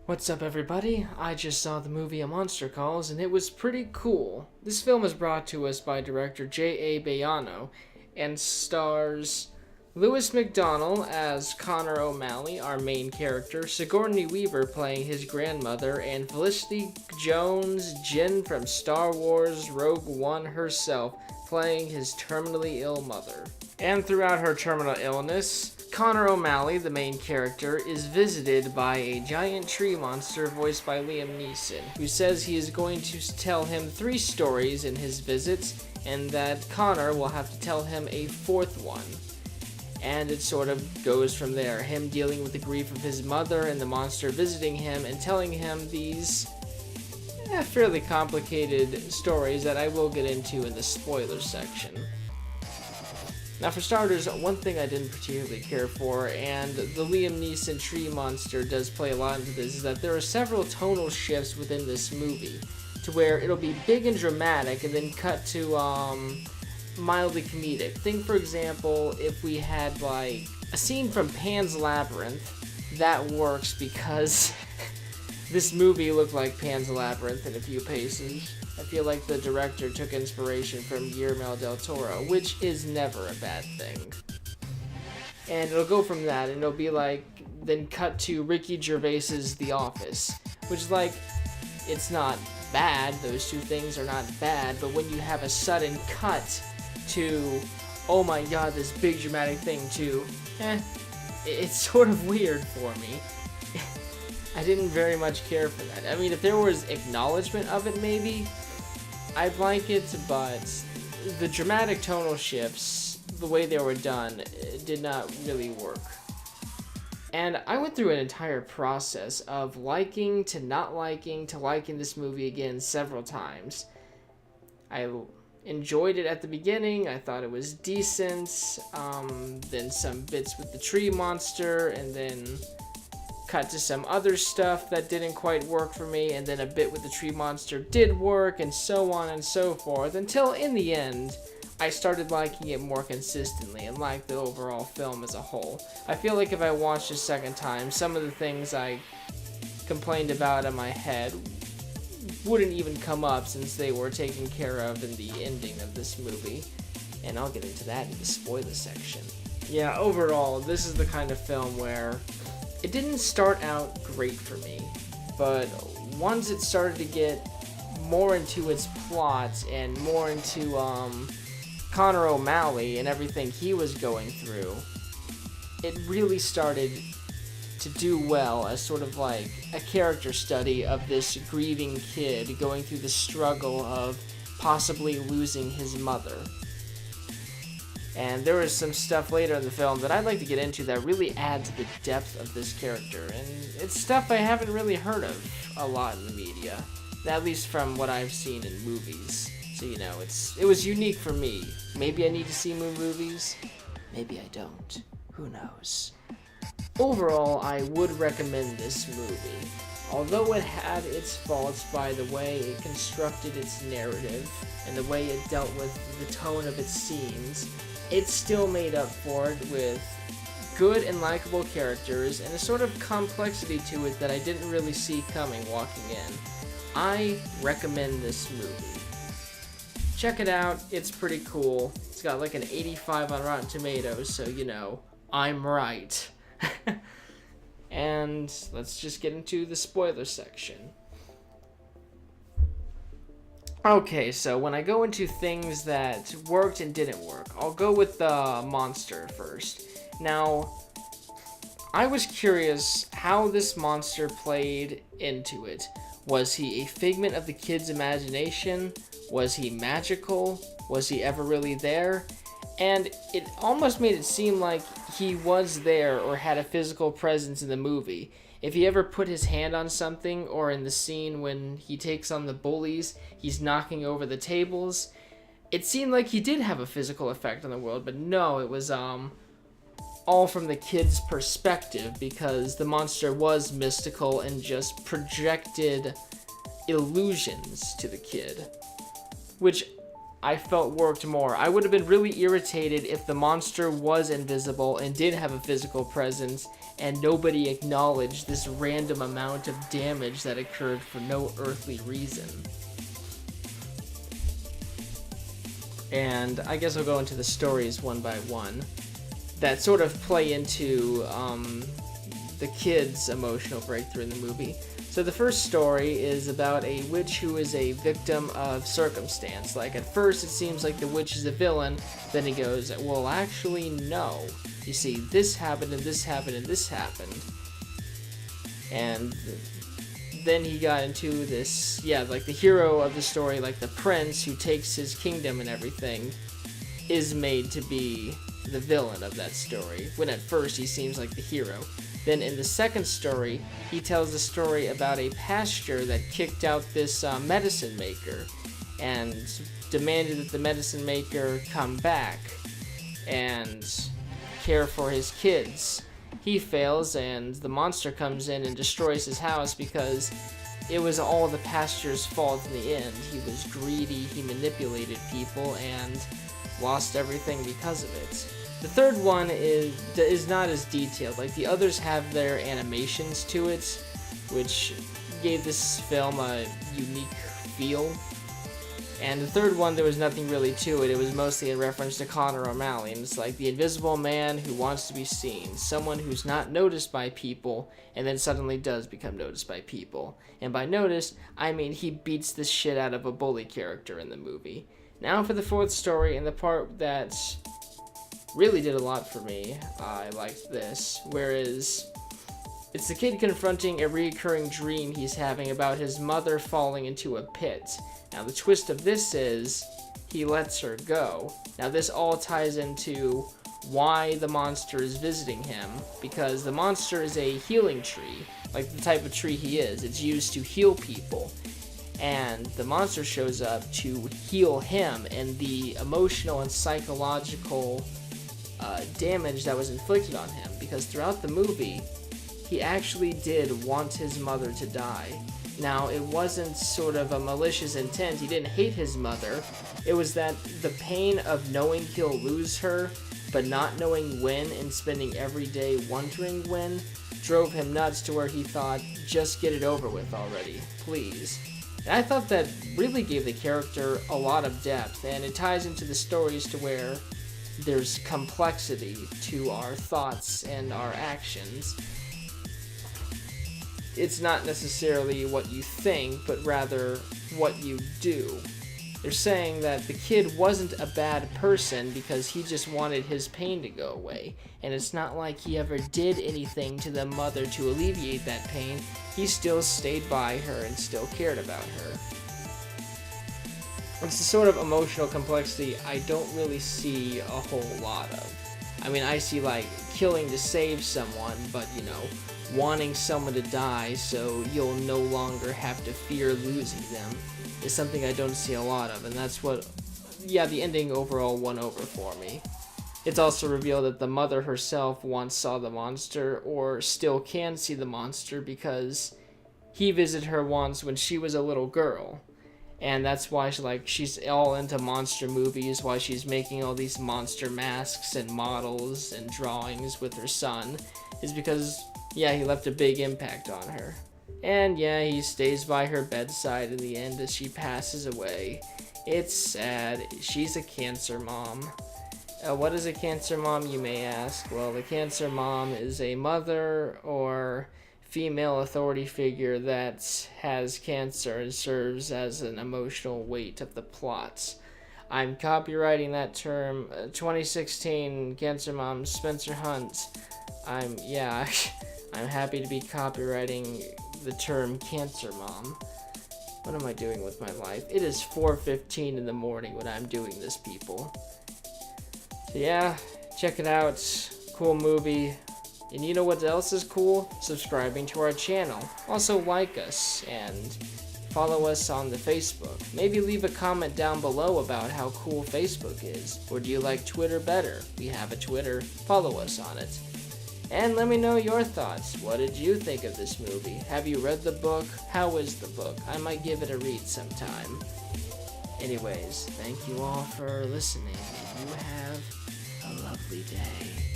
What's up, everybody? I just saw the movie A Monster Calls, and it was pretty cool. This film is brought to us by director J.A. Bayano and stars Lewis McDonnell as Connor O'Malley, our main character, Sigourney Weaver playing his grandmother, and Felicity Jones, Jin from Star Wars Rogue One herself, playing his terminally ill mother. And throughout her terminal illness, Connor O'Malley, the main character, is visited by a giant tree monster voiced by Liam Neeson, who says he is going to tell him 3 stories in his visits, and that Connor will have to tell him a 4th one. And it sort of goes from there, him dealing with the grief of his mother and the monster visiting him and telling him these fairly complicated stories that I will get into in the spoiler section. Now, for starters, one thing I didn't particularly care for, and the Liam Neeson tree monster does play a lot into this, is that there are several tonal shifts within this movie, to where it'll be big and dramatic and then cut to mildly comedic. Think, for example, if we had like a scene from Pan's Labyrinth, that works because this movie looked like Pan's Labyrinth in a few paces. I feel like the director took inspiration from Guillermo del Toro, which is never a bad thing. And it'll go from that, and it'll be like, then cut to Ricky Gervais's The Office, which is like, it's not bad, those two things are not bad, but when you have a sudden cut to, oh my god, this big dramatic thing to, it's sort of weird for me. I didn't very much care for that. I mean, if there was acknowledgement of it, maybe I'd like it, but the dramatic tonal shifts, the way they were done, did not really work. And I went through an entire process of liking to not liking to liking this movie again several times. I enjoyed it at the beginning, I thought it was decent, then some bits with the tree monster, and then cut to some other stuff that didn't quite work for me, and then a bit with the tree monster did work, and so on and so forth, until in the end, I started liking it more consistently and liked the overall film as a whole. I feel like if I watched a second time, some of the things I complained about in my head wouldn't even come up since they were taken care of in the ending of this movie, and I'll get into that in the spoiler section. Yeah, overall, this is the kind of film where it didn't start out great for me, but once it started to get more into its plot and more into Connor O'Malley and everything he was going through, it really started to do well as sort of like a character study of this grieving kid going through the struggle of possibly losing his mother. And there was some stuff later in the film that I'd like to get into that really add to the depth of this character, and it's stuff I haven't really heard of a lot in the media, at least from what I've seen in movies. So, you know, it was unique for me. Maybe I need to see more movies, maybe I don't. Who knows? Overall, I would recommend this movie. Although it had its faults by the way it constructed its narrative and the way it dealt with the tone of its scenes, it still made up for it with good and likable characters and a sort of complexity to it that I didn't really see coming walking in. I recommend this movie. Check it out, it's pretty cool. It's got like an 85 on Rotten Tomatoes, so you know, I'm right. And let's just get into the spoiler section. Okay, so when I go into things that worked and didn't work, I'll go with the monster first. Now, I was curious how this monster played into it. Was he a figment of the kid's imagination? Was he magical? Was he ever really there? And it almost made it seem like he was there or had a physical presence in the movie. If he ever put his hand on something, or in the scene when he takes on the bullies, he's knocking over the tables, it seemed like he did have a physical effect on the world, but no, it was all from the kid's perspective, because the monster was mystical and just projected illusions to the kid. Which I felt worked more. I would have been really irritated if the monster was invisible and did have a physical presence and nobody acknowledged this random amount of damage that occurred for no earthly reason. And I guess I'll go into the stories one by one that sort of play into the kid's emotional breakthrough in the movie. So the first story is about a witch who is a victim of circumstance. Like, at first it seems like the witch is a villain, then he goes, well, actually, no. You see, this happened, and this happened, and this happened. And then he got into this, like the hero of the story, like the prince who takes his kingdom and everything, is made to be the villain of that story, when at first he seems like the hero. Then in the second story, he tells the story about a pastor that kicked out this medicine maker and demanded that the medicine maker come back and care for his kids. He fails, and the monster comes in and destroys his house because it was all the pastor's fault in the end. He was greedy, he manipulated people, and lost everything because of it. The third one is not as detailed. Like, the others have their animations to it, which gave this film a unique feel. And the third one, there was nothing really to it. It was mostly in reference to Connor O'Malley. And it's like the invisible man who wants to be seen. Someone who's not noticed by people and then suddenly does become noticed by people. And by noticed, I mean he beats the shit out of a bully character in the movie. Now for the fourth story, and the part that really did a lot for me. I liked this. Whereas it's the kid confronting a recurring dream he's having about his mother falling into a pit. Now the twist of this is he lets her go. Now this all ties into why the monster is visiting him, because the monster is a healing tree, like the type of tree he is. It's used to heal people. And the monster shows up to heal him, and the emotional and psychological damage that was inflicted on him, because throughout the movie he actually did want his mother to die. Now, it wasn't sort of a malicious intent. He didn't hate his mother. It was that the pain of knowing he'll lose her but not knowing when and spending every day wondering when drove him nuts, to where he thought, just get it over with already, please. And I thought that really gave the character a lot of depth, and it ties into the stories to where there's complexity to our thoughts and our actions. It's not necessarily what you think, but rather what you do. They're saying that the kid wasn't a bad person because he just wanted his pain to go away. And it's not like he ever did anything to the mother to alleviate that pain. He still stayed by her and still cared about her. It's the sort of emotional complexity I don't really see a whole lot of. I mean, I see like killing to save someone, but wanting someone to die so you'll no longer have to fear losing them is something I don't see a lot of, and that's what, the ending overall won over for me. It's also revealed that the mother herself once saw the monster, or still can see the monster, because he visited her once when she was a little girl. And that's why she's all into monster movies, why she's making all these monster masks and models and drawings with her son, is because, he left a big impact on her. And he stays by her bedside in the end as she passes away. It's sad. She's a cancer mom. What is a cancer mom, you may ask? Well, the cancer mom is a mother or female authority figure that has cancer and serves as an emotional weight of the plots. I'm copywriting that term. 2016 cancer mom Spencer Hunt. I'm happy to be copywriting the term cancer mom. What am I doing with my life? It is 4:15 in the morning when I'm doing this, people. So check it out. Cool movie. And you know what else is cool? Subscribing to our channel. Also like us and follow us on the Facebook. Maybe leave a comment down below about how cool Facebook is. Or do you like Twitter better? We have a Twitter. Follow us on it. And let me know your thoughts. What did you think of this movie? Have you read the book? How is the book? I might give it a read sometime. Anyways, thank you all for listening. You have a lovely day.